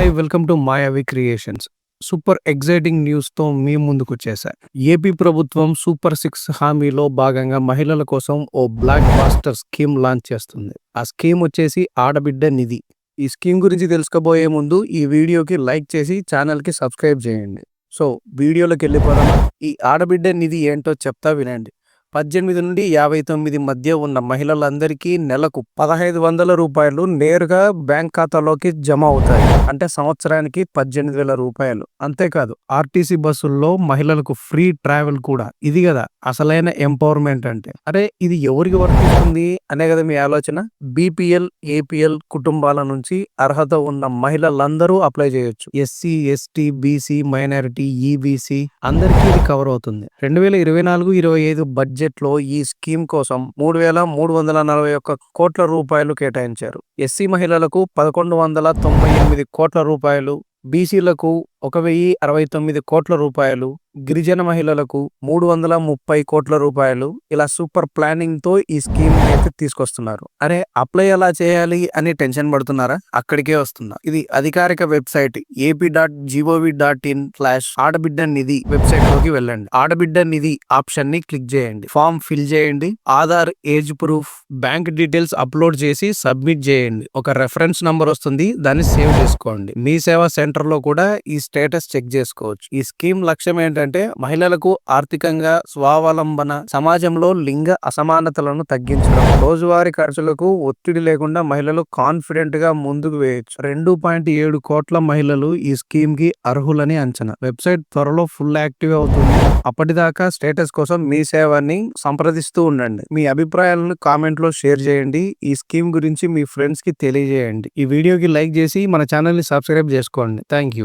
Hi welcome to మాయావి creations. Super exciting న్యూస్తో మీ ముందుకొచ్చేసా. AP ప్రభుత్వం super 6 హామీలో భాగంగా మహిళల కోసం ఓ బ్లాక్ బాస్టర్ స్కీమ్ లాంచ్ చేస్తుంది. ఆ స్కీమ్ వచ్చేసి ఆడబిడ్డ నిధి. ఈ స్కీమ్ గురించి తెలుసుకోబోయే ముందు ఈ వీడియోకి లైక్ చేసి ఛానల్కి సబ్స్క్రైబ్ చేయండి. సో వీడియోలోకి వెళ్ళిపోదాం. ఈ ఆడబిడ్డ నిధి ఏంటో చెప్తా వినండి. 18 నుండి 59 మధ్య ఉన్న మహిళలందరికీ నెలకు 1500 రూపాయలు నేరుగా బ్యాంక్ ఖాతాలోకి జమ అవుతాయి. అంటే సంవత్సరానికి 18,000 రూపాయలు. అంతేకాదు ఆర్టీసీ బస్సుల్లో మహిళలకు ఫ్రీ ట్రావెల్ కూడా. ఇది కదా అసలైన ఎంపవర్మెంట్ అంటే. అరే ఇది ఎవరికి వర్తిస్తుంది అనే కదా మీ ఆలోచన. బీపీఎల్, ఏపీఎల్ కుటుంబాల నుంచి అర్హత ఉన్న మహిళలందరూ అప్లై చేయొచ్చు. SC, ST, BC, minority, EBC అందరికీ ఇది కవర్ అవుతుంది. 2024-25 బడ్జెట్ లో ఈ స్కీమ్ కోసం 3,341 కోట్ల రూపాయలు కేటాయించారు. ఎస్సీ మహిళలకు 1,198 కోట్ల రూపాయలు, బీసీలకు 1,069 కోట్ల రూపాయలు, గిరిజన మహిళలకు 330 కోట్ల రూపాయలు. ఇలా సూపర్ ప్లానింగ్ తో ఈ స్కీమ్ అయితే తీసుకొస్తున్నారు. అరే అప్లై ఎలా చేయాలి అని టెన్షన్ పడుతున్నారా? అక్కడికే వస్తున్నా. ఇది అధికారిక వెబ్సైట్ ap.gov.in/ఆడబిడ్డ నిధి వెబ్సైట్ లోకి వెళ్ళండి. ఆడబిడ్డ నిధి ఆప్షన్ ని క్లిక్ చేయండి. ఫామ్ ఫిల్ చేయండి. Aadhaar, age proof, bank details upload చేసి సబ్మిట్ చేయండి. ఒక రెఫరెన్స్ నంబర్ వస్తుంది, దాన్ని సేవ్ చేసుకోండి. మీ సేవా సెంటర్ లో కూడా ఈ స్టేటస్ చెక్ చేసుకోవచ్చు. ఈ స్కీమ్ లక్ష్యం ఏంటంటే మహిళలకు ఆర్థికంగా స్వావలంబన, సమాజంలో లింగ అసమానతలను తగ్గించడం, రోజువారీ ఖర్చులకు ఒత్తిడి లేకుండా మహిళలు కాన్ఫిడెంట్ గా ముందుకు వేయొచ్చు. 2.7 కోట్ల మహిళలు ఈ స్కీమ్ కి అర్హులని అంచనా. వెబ్సైట్ త్వరలో ఫుల్ యాక్టివ్ అవుతుంది. అప్పటిదాకా స్టేటస్ కోసం మీ సేవని సంప్రదిస్తూ ఉండండి. మీ అభిప్రాయాలను కామెంట్ లో షేర్ చేయండి. ఈ స్కీమ్ గురించి మీ ఫ్రెండ్స్ కి తెలియజేయండి. ఈ వీడియోకి లైక్ చేసి మన ఛానల్ ని సబ్స్క్రైబ్ చేసుకోండి. Thank you.